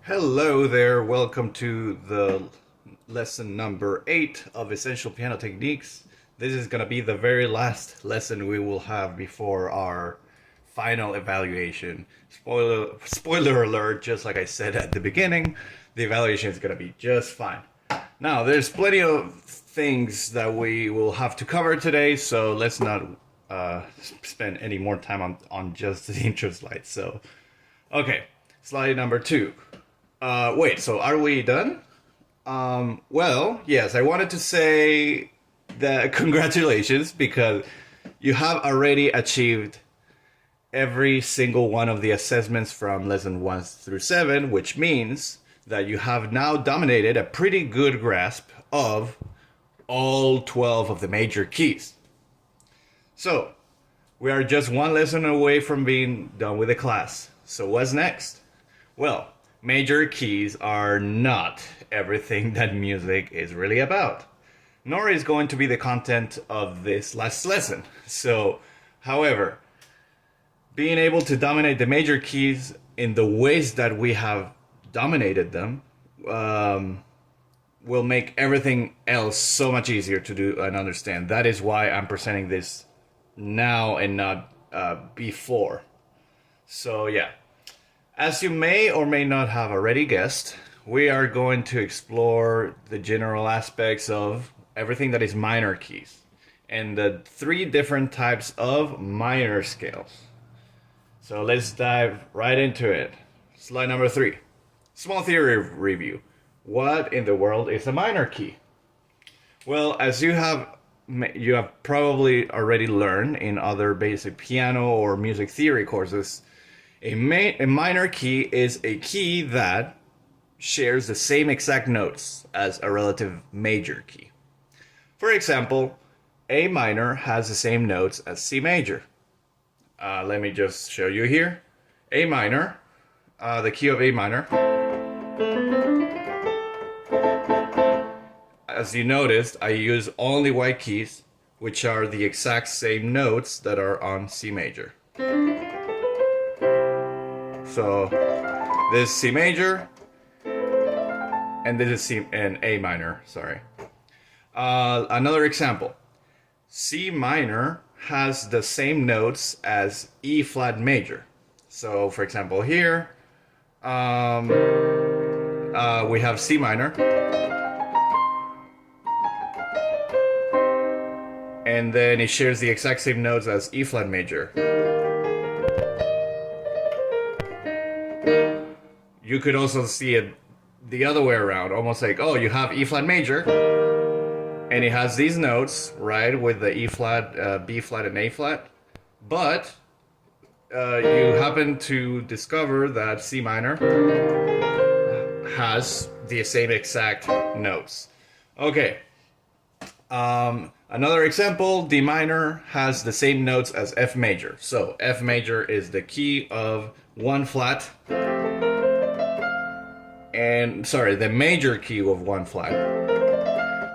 Hello there, welcome to the lesson number 8 of Essential Piano Techniques. This is going to be the very last lesson we will have before our final evaluation. Spoiler alert, just like I said at the beginning, the evaluation is going to be just fine. Now, there's plenty of things that we will have to cover today, so let's not spend any more time on just the intro slide. So, okay, slide number 2. Wait, so are we done? Well, yes, I wanted to say that congratulations because you have already achieved every single one of the assessments from lesson 1 through 7, which means that you have now dominated a pretty good grasp of all 12 of the major keys. So, we are just one lesson away from being done with the class. So what's next? Well, major keys are not everything that music is really about, nor is going to be the content of this last lesson. So, however, being able to dominate the major keys in the ways that we have dominated them will make everything else so much easier to do and understand. That is why I'm presenting this now and not before. So, yeah. As you may or may not have already guessed, we are going to explore the general aspects of everything that is minor keys and the 3 different types of minor scales. So let's dive right into it. Slide number 3. Small theory review. What in the world is a minor key? Well, as you have probably already learned in other basic piano or music theory courses, a minor key is a key that shares the same exact notes as a relative major key. For example, A minor has the same notes as C major. Let me just show you here. A minor, the key of A minor. As you noticed, I use only white keys, which are the exact same notes that are on C major. So this is C major, and this is A minor. Sorry. Another example: C minor has the same notes as E flat major. So, for example, here we have C minor, and then it shares the exact same notes as E flat major. You could also see it the other way around, almost like, oh, you have E flat major, and it has these notes, right, with the E flat, B flat, and A flat, but you happen to discover that C minor has the same exact notes. Okay. Another example, D minor has the same notes as F major. So F major is the key of 1 flat, and sorry, the major key of 1 flat.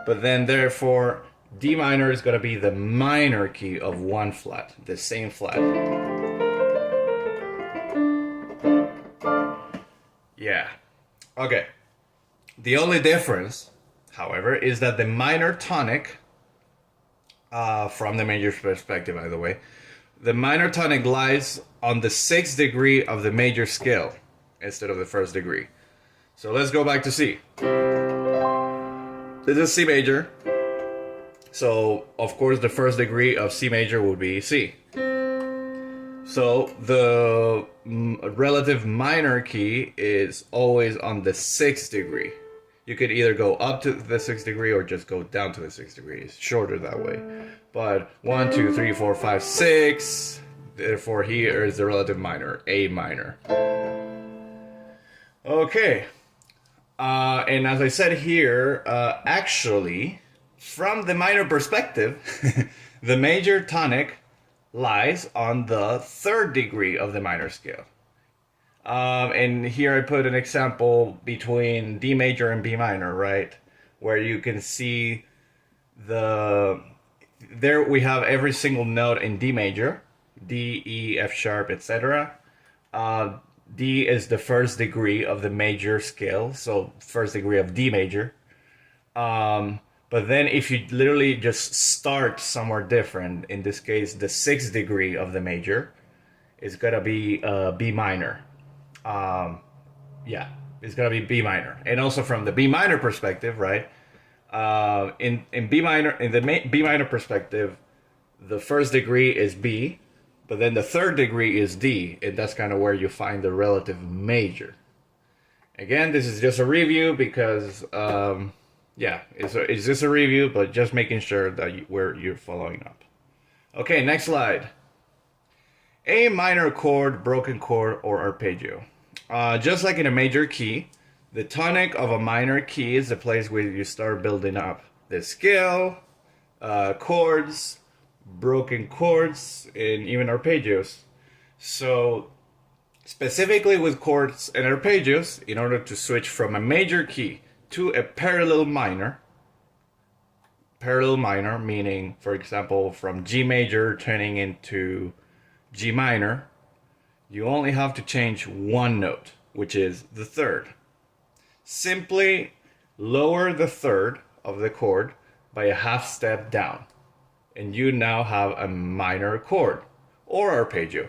But then therefore, D minor is going to be the minor key of 1 flat, the same flat. Yeah. Okay. The only difference, however, is that the minor tonic, from the major perspective, by the way, the minor tonic lies on the 6th degree of the major scale instead of the 1st degree. So let's go back to C. This is C major. So, of course, the 1st degree of C major would be C. So, the relative minor key is always on the 6th degree. You could either go up to the 6th degree or just go down to the 6th degree. It's shorter that way. But 1, 2, 3, 4, 5, 6. Therefore, here is the relative minor, A minor. Okay. And as I said here, actually, from the minor perspective, the major tonic lies on the 3rd degree of the minor scale. And here I put an example between D major and B minor, right? Where you can see there we have every single note in D major, D, E, F sharp, etc. D is the first degree of the major scale, so first degree of D major. But then if you literally just start somewhere different, in this case, the sixth degree of the major is gonna be B minor. Yeah, it's gonna be B minor. And also from the B minor perspective, right? In B minor, in the B minor perspective, the first degree is B, but then the third degree is D, and that's kind of where you find the relative major. Again, this is just a review because, yeah, it's just a review, but just making sure that where you're following up. Okay, next slide. A minor chord, broken chord, or arpeggio. Just like in a major key, the tonic of a minor key is the place where you start building up the scale, chords, broken chords, and even arpeggios. So specifically with chords and arpeggios, in order to switch from a major key to a parallel minor meaning, for example, from G major turning into G minor, you only have to change one note, which is the third. Simply lower the third of the chord by a half step down, and you now have a minor chord or arpeggio.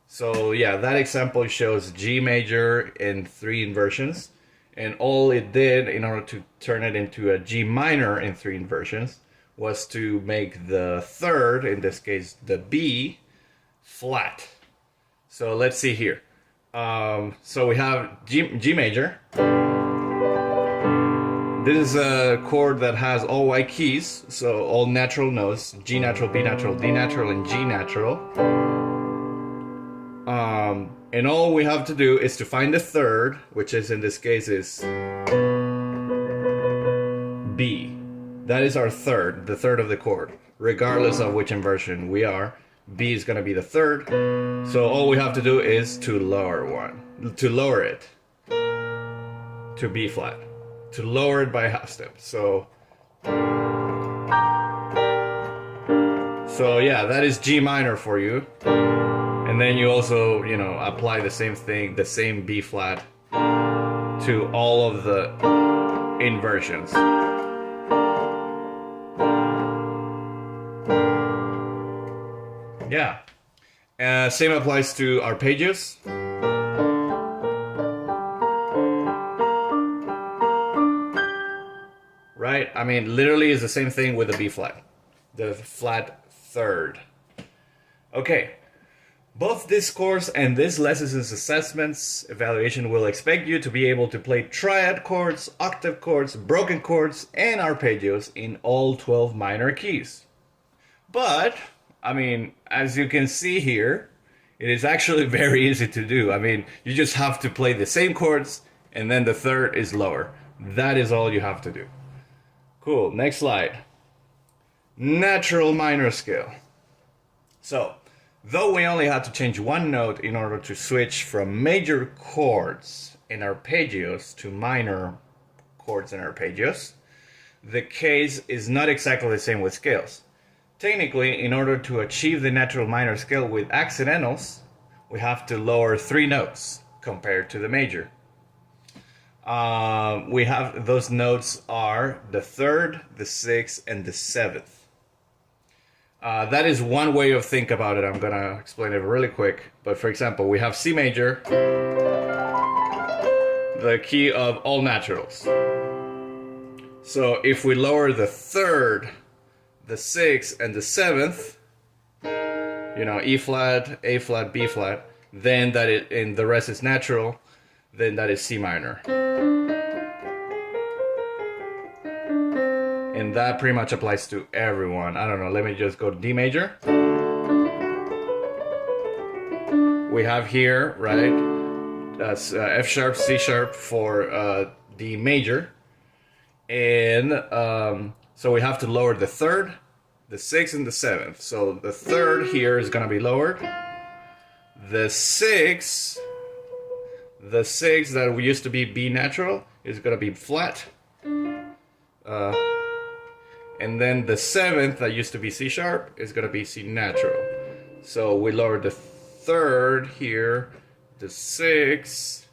So yeah, that example shows G major in 3 inversions, and all it did in order to turn it into a G minor in 3 inversions was to make the third, in this case the B, flat. So let's see here. So we have G major. This is a chord that has all white keys, so all natural notes: G natural, B natural, D natural, and G natural. And all we have to do is to find the third, which is in this case is B. That is our third, the third of the chord, regardless of which inversion we are. B is going to be the third. So all we have to do is to lower it to B flat, to lower it by a half step. So yeah, that is G minor for you. And then you also, apply the same thing, the same B flat to all of the inversions. Yeah. Same applies to arpeggios. Right? I mean, literally it's the same thing with the B flat. The flat third. Okay. Both this course and this lessons assessments evaluation will expect you to be able to play triad chords, octave chords, broken chords, and arpeggios in all 12 minor keys. But, I mean, as you can see here, it is actually very easy to do. I mean, you just have to play the same chords, and then the third is lower. That is all you have to do. Cool, next slide. Natural minor scale. So, though we only had to change one note in order to switch from major chords and arpeggios to minor chords and arpeggios, the case is not exactly the same with scales. Technically, in order to achieve the natural minor scale with accidentals, we have to lower 3 notes compared to the major. We have, those notes are the third, the sixth, and the seventh. That is one way of think about it. I'm gonna explain it really quick. But for example, we have C major, the key of all naturals. So if we lower the third, the sixth, and the seventh, E flat, A flat, B flat, then and the rest is natural, then that is C minor. And that pretty much applies to everyone. I don't know, let me just go to D major. We have here, right, that's F sharp, C sharp for D major. And so we have to lower the third, the sixth, and the seventh. So the third here is gonna be lowered. The sixth that used to be B natural is gonna be flat. And then the seventh that used to be C sharp is gonna be C natural. So we lowered the third here, the 6th,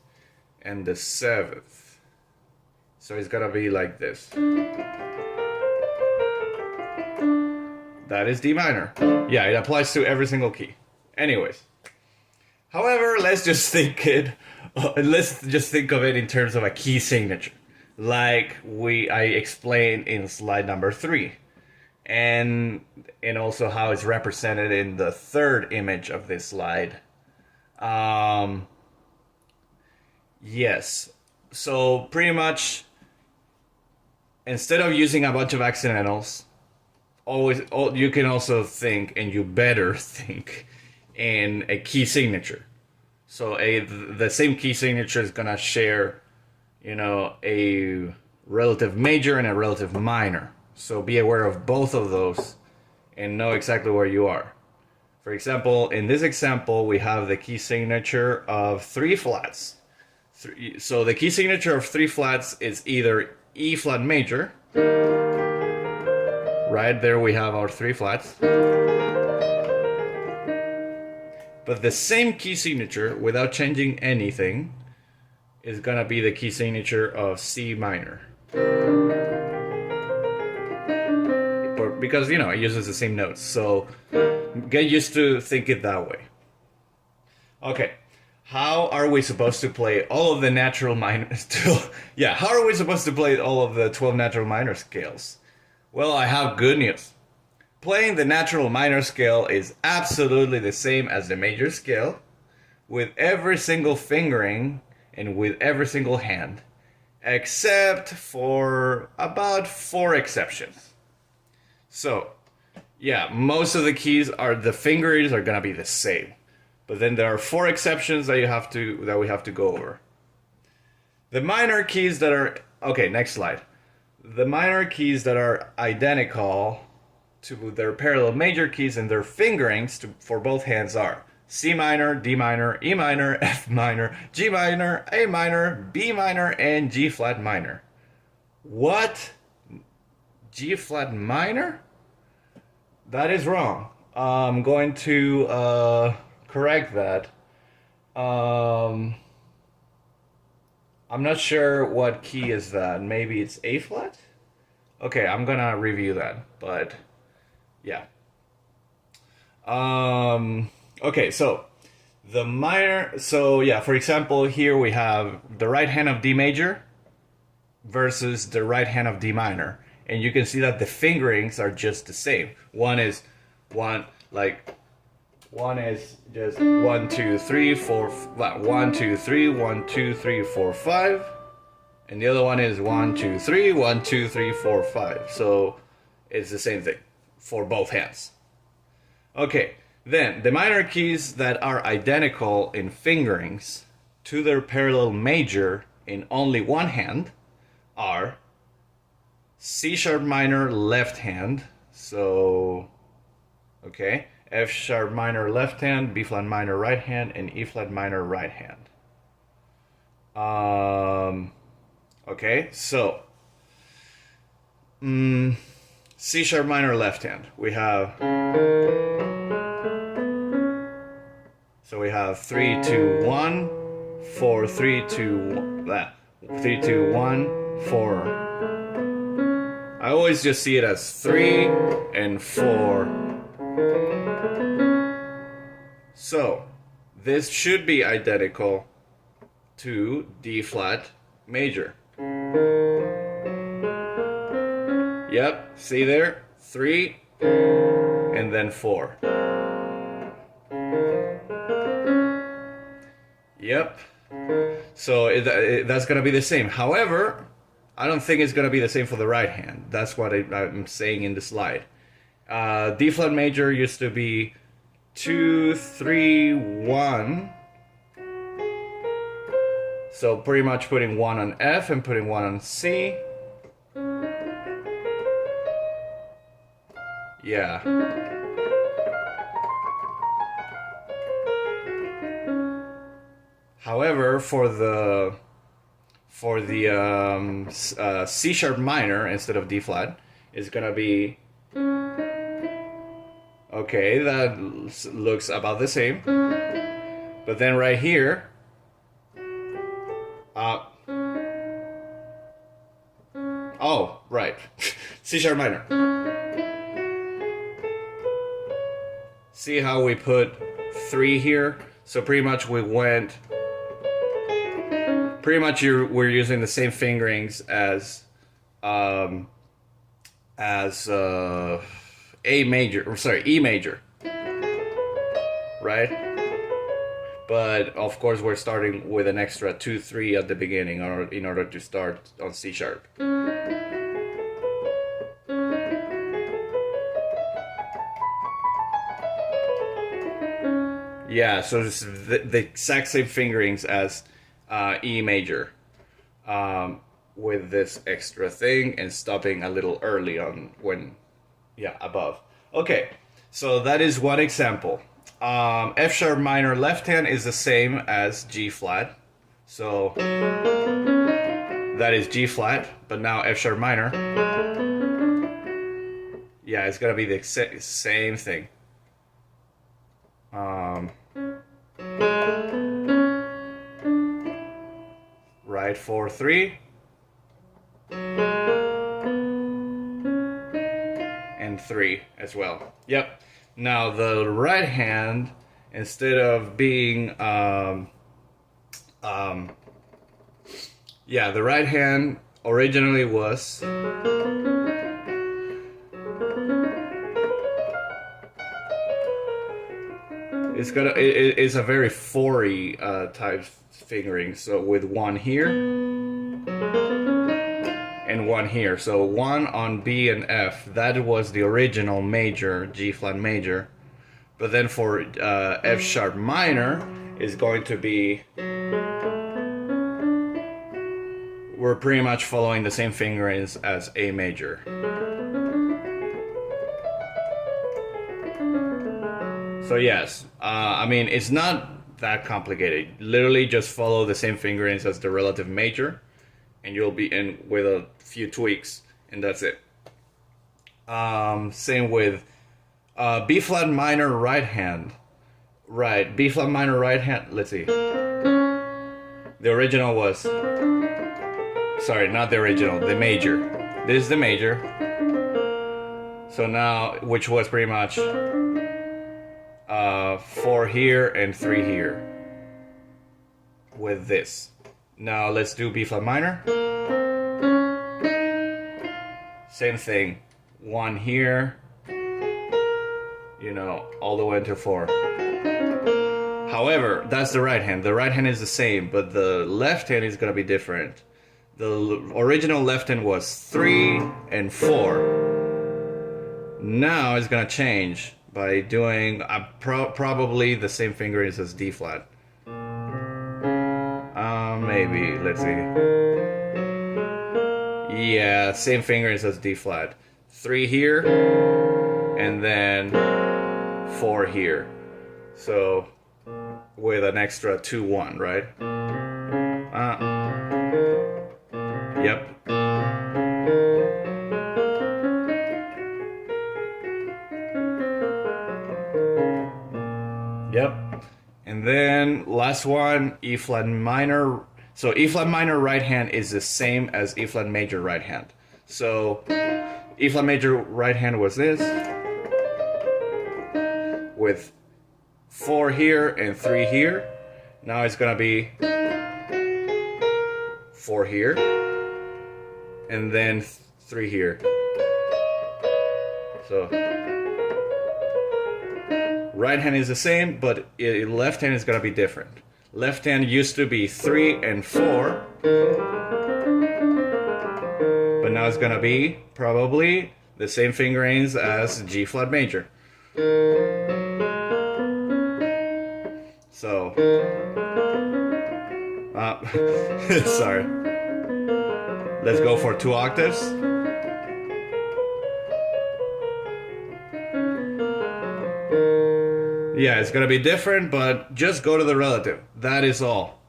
and the 7th. So it's gonna be like this. That is D minor. Yeah, it applies to every single key. Anyways. However, let's just think of it in terms of a key signature. Like I explained in slide number 3. And also how it's represented in the third image of this slide. Yes. So pretty much, instead of using a bunch of accidentals, you can also think, and you better think, in a key signature. So the same key signature is gonna share, a relative major and a relative minor. So be aware of both of those and know exactly where you are. For example, in this example, we have the key signature of 3 flats. So the key signature of 3 flats is either E flat major. Right there we have our 3 flats. But the same key signature, without changing anything, is gonna be the key signature of C minor. Because, it uses the same notes. So get used to think it that way. Okay. How are we supposed to play all of the natural minor... how are we supposed to play all of the 12 natural minor scales? Well, I have good news. Playing the natural minor scale is absolutely the same as the major scale, with every single fingering and with every single hand, except for about 4 exceptions. So, most of the keys the fingerings are gonna be the same, but then there are 4 exceptions that we have to go over. The minor keys that are next slide. The minor keys that are identical to their parallel major keys and their fingerings for both hands are C minor, D minor, E minor, F minor, G minor, A minor, B minor, and G flat minor. What? G flat minor? That is wrong. I'm going to correct that. I'm not sure what key is that. Maybe it's A flat? Okay, I'm gonna review that, but yeah. Okay, so the minor, for example, here we have the right hand of D major versus the right hand of D minor. And you can see that the fingerings are just the same. One is just 1, 2, 3, 4, 1, 2, 3, 1, 2, 3, 4, 5. And the other one is 1, 2, 3, 1, 2, 3, 4, 5. So it's the same thing for both hands. Okay, then the minor keys that are identical in fingerings to their parallel major in only one hand are C sharp minor left hand, so F sharp minor left hand, B flat minor right hand, and E flat minor right hand. C sharp minor left hand. We have 3, 2, 1, 4, 3, 2, 3, 2, 1, 4. I always just see it as 3 and 4. So, this should be identical to D flat major. Yep, see there? 3 and then 4. Yep. So that's going to be the same. However, I don't think it's going to be the same for the right hand. That's what I'm saying in the slide. D flat major used to be 2, 3, 1. So pretty much putting 1 on F and putting 1 on C. Yeah. However, for the C sharp minor instead of D flat, it's gonna be okay. That looks about the same. But then right here, Uh, oh, right. C sharp minor. See how we put 3 here? So pretty much we went. Pretty much we're using the same fingerings as A major, or sorry, E major, right? But of course we're starting with an extra 2-3 at the beginning, or in order to start on C sharp. Yeah, so it's the exact same fingerings as E major, with this extra thing and stopping a little early on when, yeah, above. Okay, so that is one example. F sharp minor left hand is the same as G flat, so that is G flat, but now F sharp minor, yeah, it's gonna be the same thing. Right, 4-3, and 3 as well. Yep. Now the right hand, instead of being yeah, the right hand originally was it's a very 4-y type fingering, so with 1 here and 1 here. So 1 on B and F, that was the original major, G flat major. But then for F sharp minor is going to be, we're pretty much following the same fingerings as A major. So yes, I mean, it's not that complicated. Literally just follow the same fingerings as the relative major, and you'll be in with a few tweaks, and that's it. Same with B flat minor right hand. Right, B flat minor right hand, let's see. The original was, sorry, not the original, the major. This is the major. So now, which was pretty much 4 here and 3 here with this. Now let's do B flat minor. Same thing, 1 here, you know, all the way into 4. However, that's the right hand. The right hand is the same, but the left hand is gonna be different. The original left hand was 3 and 4. Now it's gonna change by doing probably the same fingerings as D flat. Maybe, let's see. Yeah, same fingerings as D flat. 3 here, and then 4 here. So, with an extra 2-1, right? Yep. Yep. And then last one, E flat minor. So E flat minor right hand is the same as E flat major right hand. So E flat major right hand was this, with 4 here and 3 here. Now it's gonna be 4 here and then 3 here. So right hand is the same, but left hand is gonna be different. Left hand used to be 3 and 4, but now it's gonna be probably the same fingerings as G flat major. So, sorry. Let's go for 2 octaves. Yeah, it's gonna be different, but just go to the relative. That is all.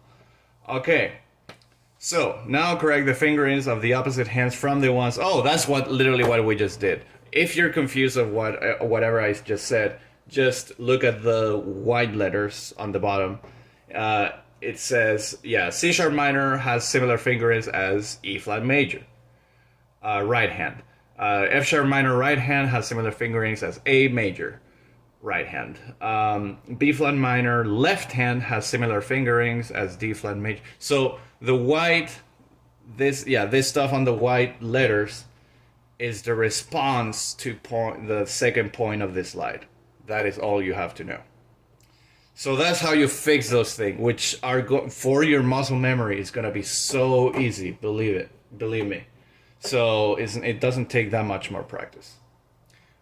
Okay. So, now correct the fingerings of the opposite hands from the ones... Oh, that's literally what we just did. If you're confused of whatever I just said, just look at the white letters on the bottom. it says, yeah, C sharp minor has similar fingerings as E flat major, right hand. F sharp minor right hand has similar fingerings as A major, right hand. B flat minor left hand has similar fingerings as D flat major. So the white, this stuff on the white letters is the response to the second point of this slide. That is all you have to know. So that's how you fix those things, which are for your muscle memory is gonna be so easy. Believe me. So it doesn't take that much more practice.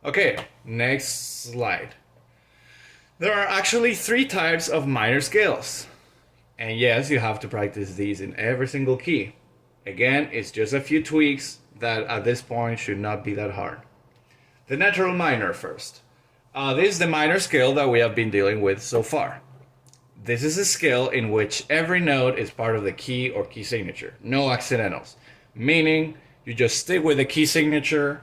Okay, next slide. There are actually 3 types of minor scales, and yes, you have to practice these in every single key. Again, it's just a few tweaks that at this point should not be that hard. The natural minor first. This is the minor scale that we have been dealing with so far. This is a scale in which every note is part of the key or key signature. No accidentals. Meaning, you just stick with the key signature,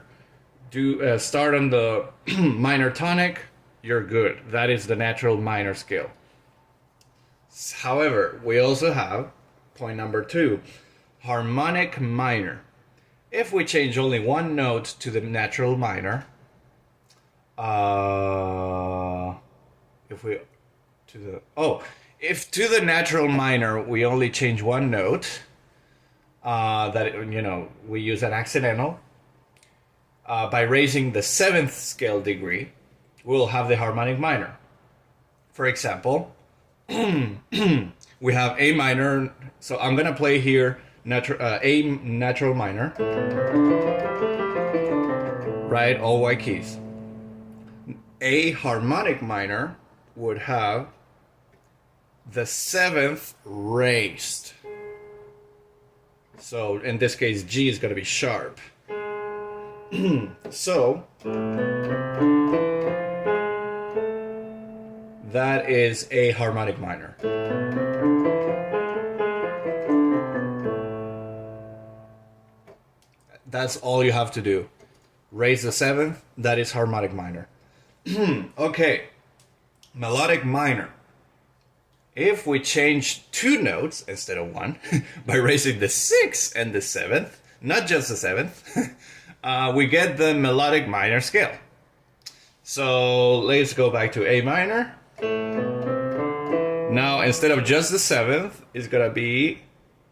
start on the minor tonic, you're good. That is the natural minor scale. However, we also have point number 2, harmonic minor. If we change only one note to the natural minor, if to the natural minor we only change one note, we use an accidental. By raising the 7th scale degree, we'll have the harmonic minor. For example, we have A minor. So I'm gonna play here A natural minor, right? All white keys. A harmonic minor would have the 7th raised. So in this case, G is going to be sharp. So that is a harmonic minor. That's all you have to do. Raise the 7th, that is harmonic minor. Okay, melodic minor. If we change 2 notes instead of 1 by raising the 6th and the 7th, not just the 7th, we get the melodic minor scale. So let's go back to A minor. Now instead of just the 7th, it's gonna be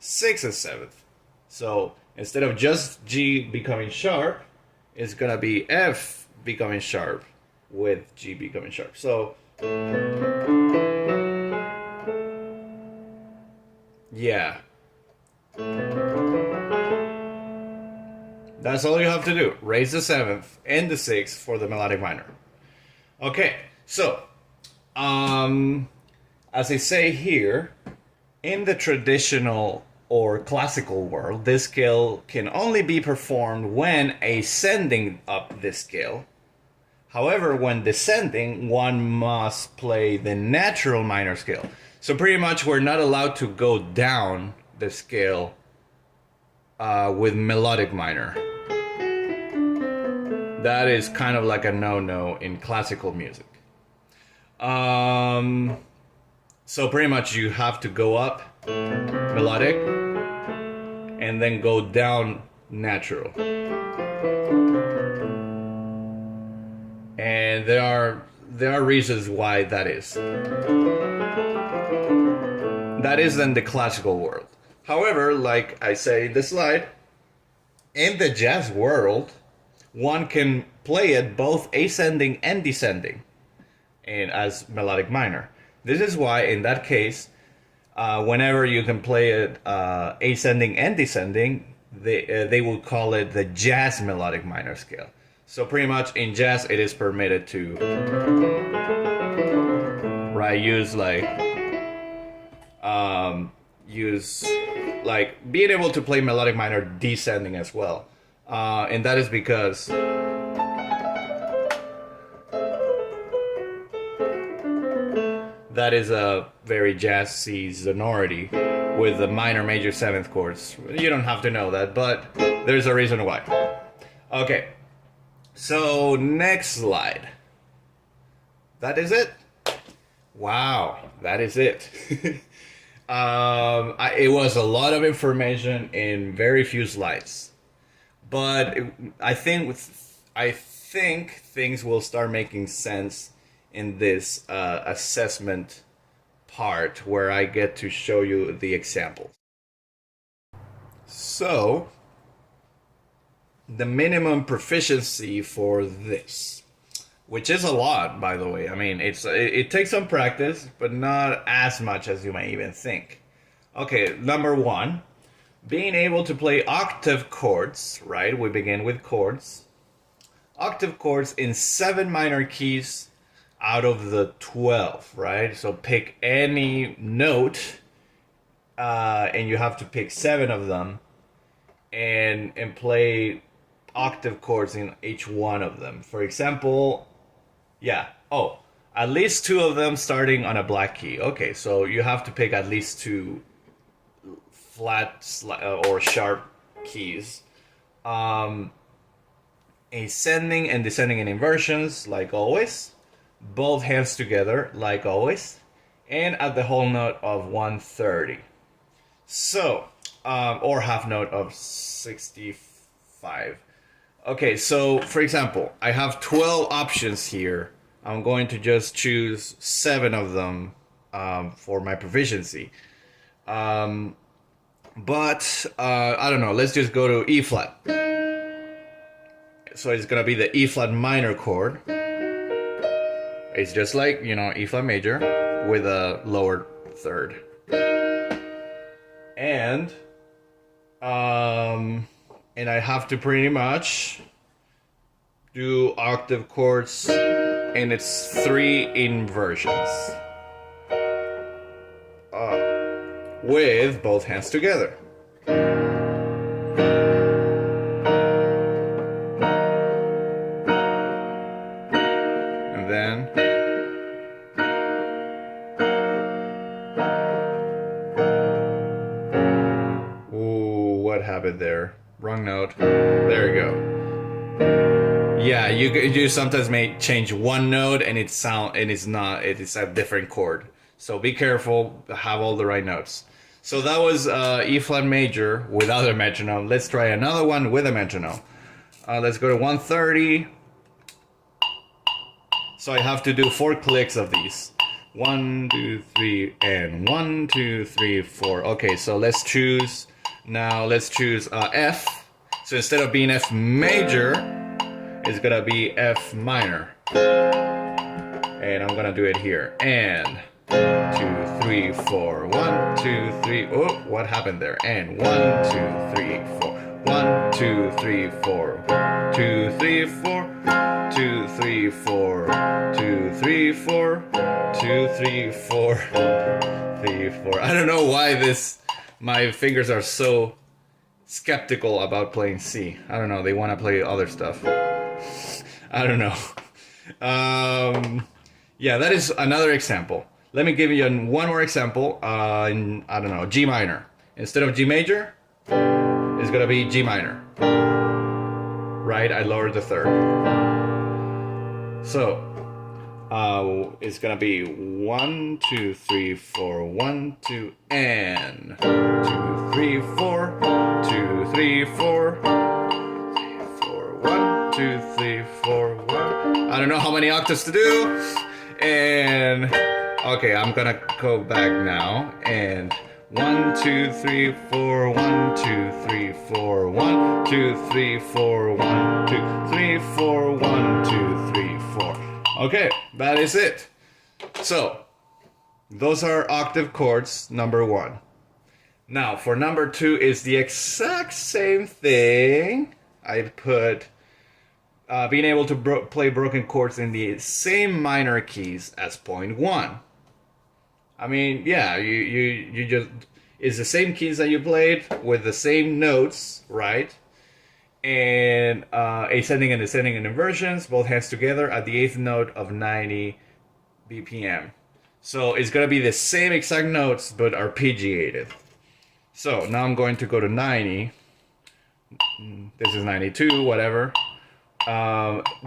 6th and 7th. So instead of just G becoming sharp, it's gonna be F becoming sharp with G becoming sharp. So yeah, that's all you have to do. Raise the 7th and the 6th for the melodic minor. Okay, so as I say here, in the traditional or classical world, this scale can only be performed when ascending up this scale. However, when descending, one must play the natural minor scale. So pretty much we're not allowed to go down the scale with melodic minor. That is kind of like a no-no in classical music. So pretty much you have to go up melodic and then go down natural. And there are reasons why that is. That is in the classical world. However, like I say in the slide, in the jazz world, one can play it both ascending and descending, and as melodic minor. This is why, in that case, whenever you can play it ascending and descending, they will call it the jazz melodic minor scale. So pretty much in jazz, it is permitted to use being able to play melodic minor descending as well, and that is because that is a very jazzy sonority with the minor, major, 7th chords. You don't have to know that, but there's a reason why. Okay, so next slide. That is it. Wow, that is it. It was a lot of information in very few slides, but I think things will start making sense in this assessment part where I get to show you the examples. So, the minimum proficiency for this, which is a lot, by the way. I mean, it takes some practice, but not as much as you might even think. Okay, number one, being able to play octave chords, right? We begin with chords. Octave chords in 7 minor keys out of the 12, right? So pick any note, and you have to pick 7 of them, and play octave chords in each one of them. For example, at least 2 of them starting on a black key. Okay, so you have to pick at least 2 flat or sharp keys. Ascending and descending in inversions, like always. Both hands together, like always. And at the whole note of 130. So, or half note of 65. Okay, so for example, I have 12 options here. I'm going to just choose 7 of them for my proficiency. But I don't know, let's just go to E flat. So it's gonna be the E flat minor chord. It's just like, E flat major with a lower third. And I have to pretty much do octave chords in its 3 inversions. With both hands together. And then what happened there? Wrong note. There you go. Yeah, you sometimes may change one note and it's a different chord. So be careful, have all the right notes. So that was E flat major without a metronome. Let's try another one with a metronome. Let's go to 130. So I have to do 4 clicks of these. 1, 2, 3, and 1, 2, 3, 4. Okay, so let's choose F. So instead of being F major, it's gonna be F minor. And I'm gonna do it here. And 2, 3, 4. 1, 2, 3. Oh, what happened there? And 1, 2, 3, 4. 1, 2, 3, 4. 2, 3, 4. 2, 3, 4. 2, 3, 4. 2, 3, 4. 3, 4. I don't know why my fingers are so skeptical about playing C. I don't know. They want to play other stuff. I don't know. Yeah, that is another example. Let me give you one more example. In, I don't know, G minor. Instead of G major, it's gonna be G minor. Right? I lowered the third. So, it's gonna be 1, 2, 3, 4, 1, 2, and 2, 3, 4, 2, 3, 4, 3, 4, 1, 2, 3, 4, 1. I don't know how many octaves to do. And okay, I'm gonna go back now. And 1, 2, 3, 4, 1, 2, 3, 4, 1, 2, 3, 4, 1, 2, 3, 4, 1, 2, 3, 4. Okay, that is it. So, those are octave chords, number 1. Now, for number 2 is the exact same thing. I put being able to play broken chords in the same minor keys as point 1. I mean, yeah, you just, it's the same keys that you played with the same notes, right? And ascending and descending in inversions, both hands together at the 8th note of 90 BPM. So it's gonna be the same exact notes, but arpeggiated. So now I'm going to go to 90. This is 92, whatever.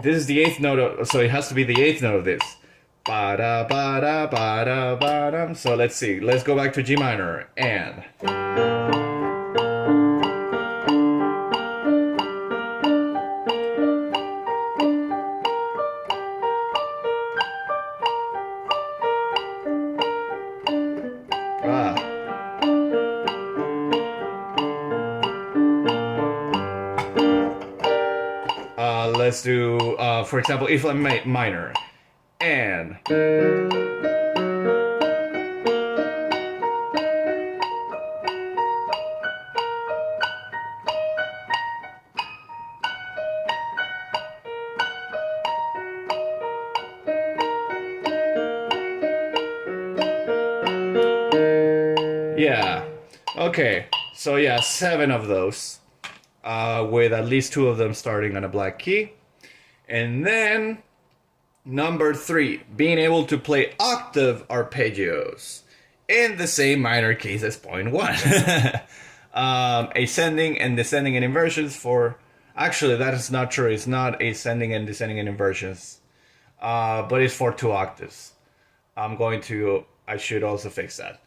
This is the 8th note, so it has to be the 8th note of this. Ba-da, ba-da, ba-da, ba-dum. So let's see. Let's go back to G minor and. Let's do, for example, E flat minor and. Yeah. Okay. So yeah, 7 of those. With at least 2 of them starting on a black key. And then number 3, being able to play octave arpeggios in the same minor keys as point 1. Ascending and descending in inversions for. Actually, that is not true. It's not ascending and descending in inversions. But it's for 2 octaves. I should also fix that.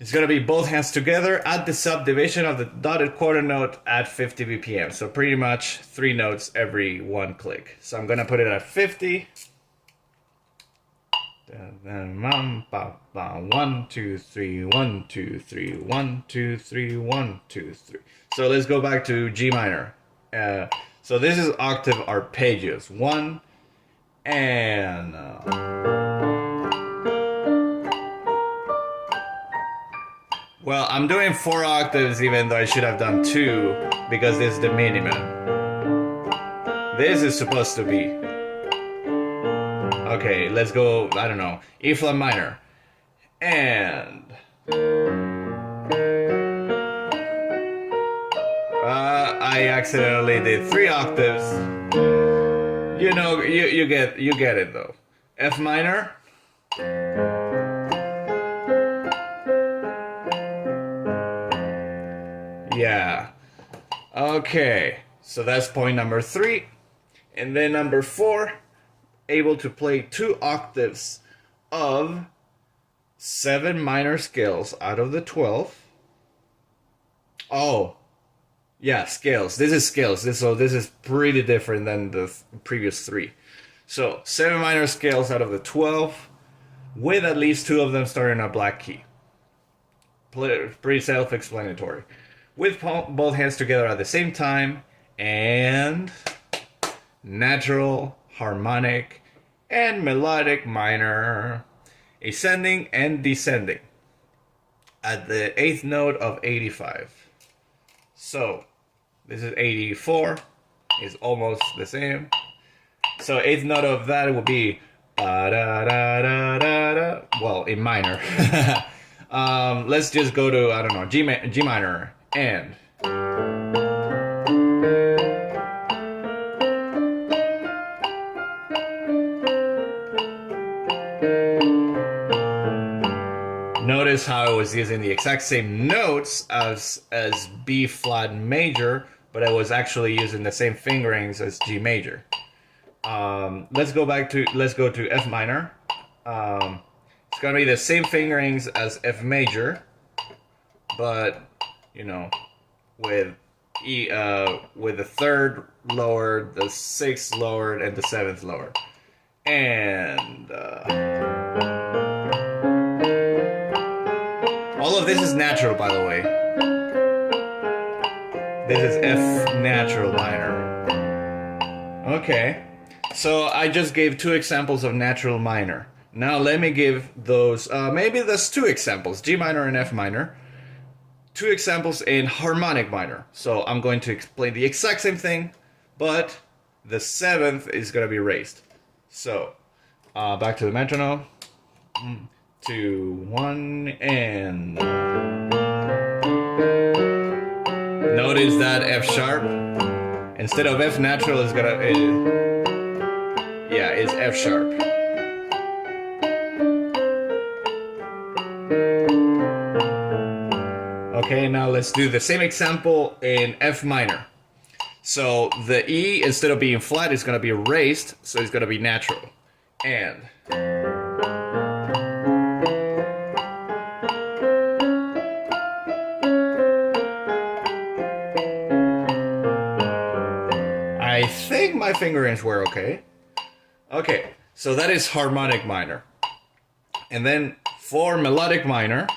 It's going to be both hands together at the subdivision of the dotted quarter note at 50 BPM. So pretty much 3 notes every 1 click. So I'm going to put it at 50. 1, 2, 3, 1, 2, 3, 1, 2, 3, 1, 2, 3. So let's go back to G minor. So this is octave arpeggios. 1 and... Well, I'm doing 4 octaves even though I should have done 2 because this is the minimum. This is supposed to be. Okay, let's go, I don't know, E flat minor. And. I accidentally did 3 octaves. You know, you get it though. F minor. Yeah. Okay. So that's point number 3. And then number 4, able to play 2 octaves of 7 minor scales out of the 12. Oh. Yeah, scales. This is scales. So this is pretty different than the previous 3. So 7 minor scales out of the 12 with at least 2 of them starting a black key. Pretty self-explanatory. With both hands together at the same time, and natural, harmonic, and melodic minor, ascending and descending at the 8th note of 85. So, this is 84, is almost the same. So 8th note of that will be ba-da-da-da-da-da, well, in minor. Let's just go to, I don't know, G minor. And notice how I was using the exact same notes as B flat major, but I was actually using the same fingerings as G major. Let's go to F minor. It's gonna be the same fingerings as F major, but you know, with the 3rd lowered, the 6th lowered, and the 7th lowered. And all of this is natural, by the way. This is F natural minor. Okay, so I just gave 2 examples of natural minor. Now let me give those, maybe there's 2 examples, G minor and F minor. 2 examples in harmonic minor. So I'm going to explain the exact same thing, but the 7th is going to be raised. So back to the metronome. 2, 1, and notice that F sharp instead of F natural is is F sharp. Okay, now let's do the same example in F minor. So the E, instead of being flat, is going to be raised, so it's going to be natural. and. I think my fingerings were okay. Okay, so that is harmonic minor. And then for melodic minor,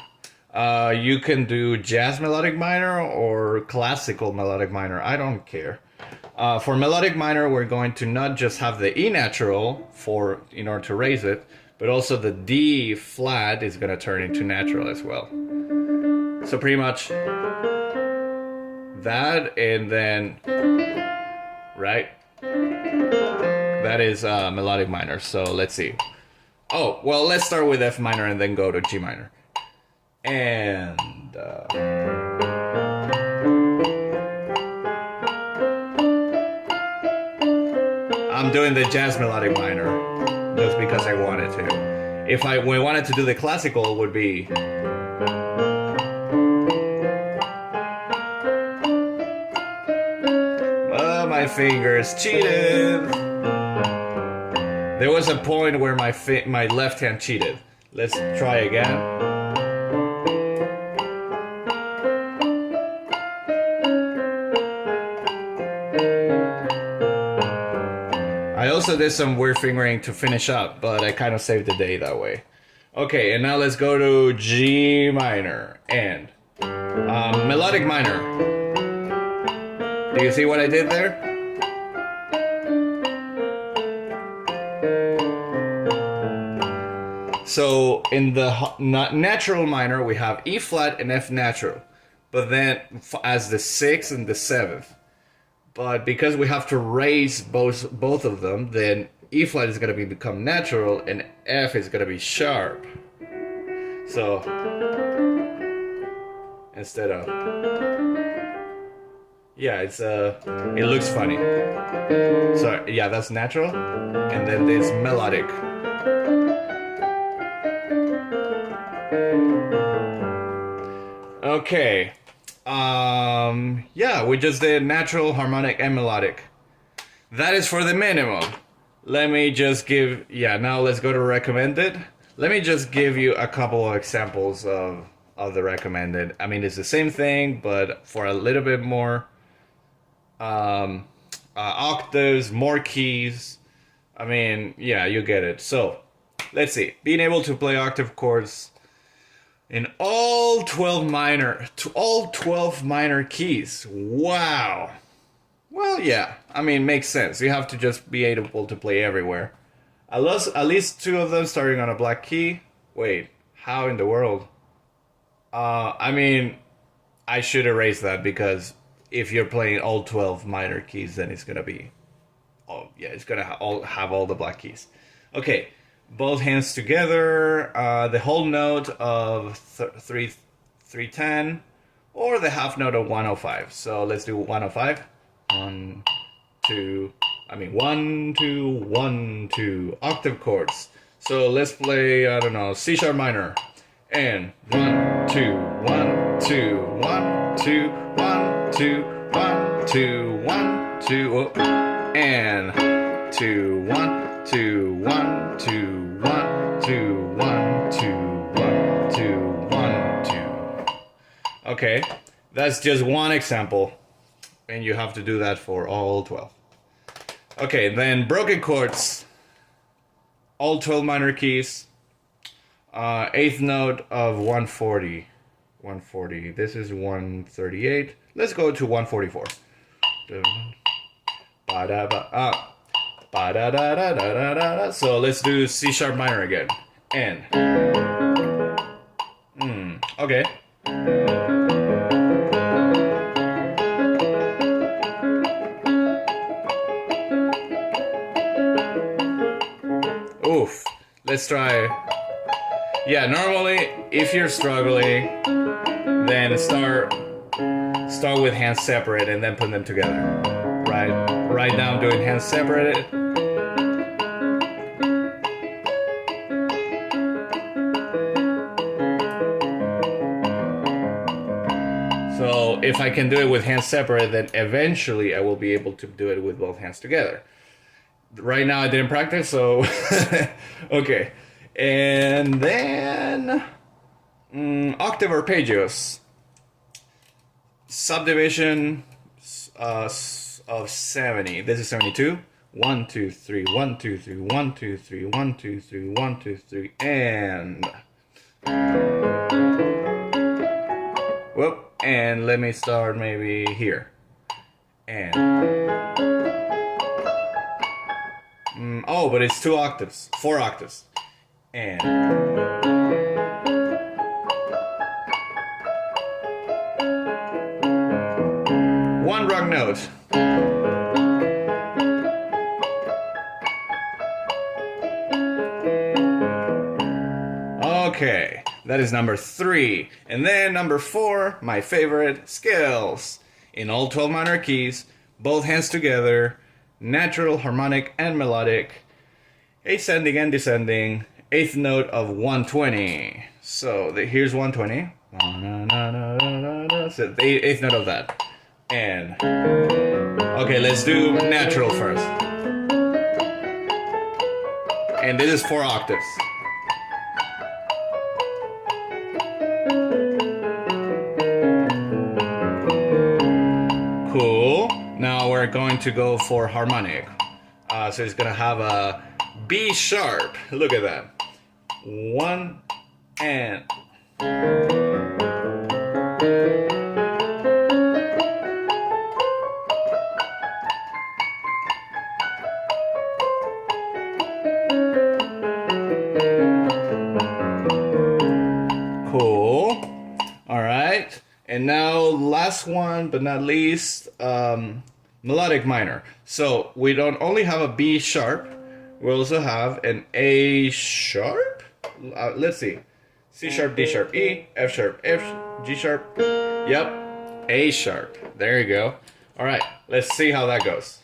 you can do jazz melodic minor or classical melodic minor. I don't care. For melodic minor, we're going to not just have the E natural in order to raise it, but also the D flat is going to turn into natural as well. So pretty much that, and then right, that is melodic minor. So let's see. Oh, well, let's start with F minor and then go to G minor. And I'm doing the jazz melodic minor just because I wanted to. If we wanted to do the classical, it would be. My fingers cheated. There was a point where my left hand cheated. Let's try again. I also did some weird fingering to finish up, but I kind of saved the day that way. Okay, and now let's go to G minor and melodic minor. Do you see what I did there? So in the natural minor, we have E flat and F natural, but then as the 6th and the 7th. But because we have to raise both of them, then E flat is going to become natural and F is going to be sharp. So instead of, yeah, it looks funny. So yeah, that's natural, and then there's melodic. Okay. Yeah, we just did natural, harmonic, and melodic. That is for the minimum. Let me just give, now let's go to recommended. Let me just give you a couple of examples of the recommended. I mean, it's the same thing, but for a little bit more octaves, more keys. I mean, yeah, you get it. So, let's see. Being able to play octave chords in all 12 minor keys. Wow. Well, yeah. I mean, makes sense. You have to just be able to play everywhere. At least 2 of them starting on a black key. Wait, how in the world? I mean, I should erase that, because if you're playing all 12 minor keys, then it's gonna be, it's gonna have all the black keys. Okay. Both hands together, the whole note of 310, or the half note of 105. So let's do 105. 1, 2, 1, 2, 1, 2, octave chords. So let's play, I don't know, C sharp minor. And 1, 2, 1, 2, 1, 2, 1, 2, 1, 2, 1, 2, and 2, 1. 2, 1, 2, 1, 2, 1, 2, 1, 2, 1, 2. Okay, that's just one example, and you have to do that for all 12. Okay, then broken chords, all 12 minor keys, 8th note of 140. 140. This is 138. Let's go to 144. So let's do C sharp minor again. And okay. Oof. Let's try. Yeah, normally if you're struggling, then start with hands separate and then put them together. Right now I'm doing hands separated. So if I can do it with hands separate, then eventually I will be able to do it with both hands together. right now I didn't practice, so okay. And then octave arpeggios. Subdivision of 70. This is 72. 1, 2, 3, 1, 2, 3, 1, 2, 3, 1, 2, 3, 1, 2, 3, and whoop, and let me start maybe here. And oh, but it's 2 octaves, 4 octaves. And one wrong note. Okay, that is number 3. And then number 4, my favorite, scales. In all 12 minor keys, both hands together, natural, harmonic, and melodic, ascending and descending, 8th note of 120. So here's 120. So the 8th note of that. And okay, let's do natural first. And this is 4 octaves. Cool. Now we're going to go for harmonic. So it's gonna have a B sharp. Look at that. 1 and cool. All right. And now last one but not least, melodic minor. So we don't only have a B sharp, we also have an A sharp. Let's see. C sharp, D sharp, E, F sharp, G sharp. Yep. A sharp. There you go. All right. Let's see how that goes.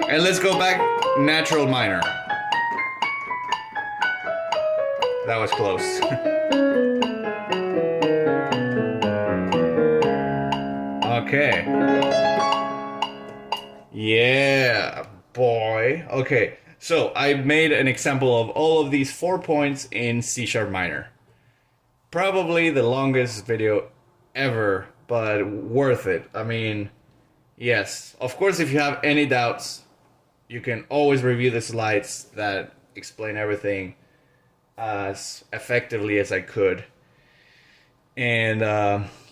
And let's go back natural minor. That was close. Okay. Yeah, boy. Okay, so I made an example of all of these 4 points in C sharp minor. Probably the longest video ever, but worth it. I mean, yes. Of course, if you have any doubts, you can always review the slides that explain everything as effectively as I could. And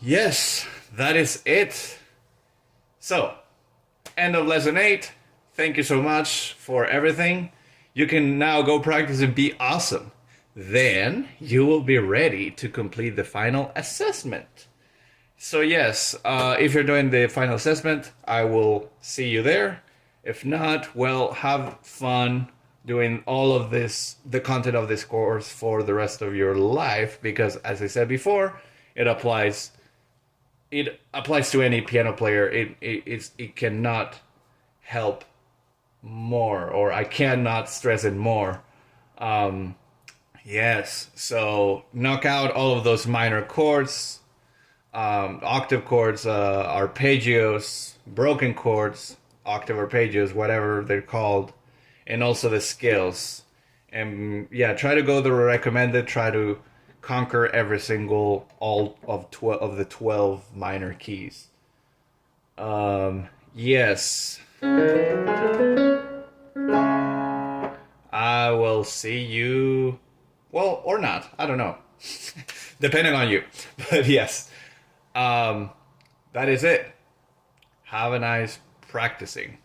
yes, that is it. So, end of lesson 8. Thank you so much for everything. You can now go practice and be awesome. Then you will be ready to complete the final assessment. So yes, if you're doing the final assessment, I will see you there. If not, well, have fun doing all of this, the content of this course for the rest of your life, because as I said before, it applies to any piano player. It cannot help more, or I cannot stress it more. Yes, so knock out all of those minor chords, octave chords, arpeggios, broken chords, octave arpeggios, whatever they're called, and also the scales. And yeah, try to go the recommended, try to conquer every single, all of the 12 minor keys. Yes. I will see you, well, or not, I don't know. Depending on you. But yes. That is it. Have a nice practicing.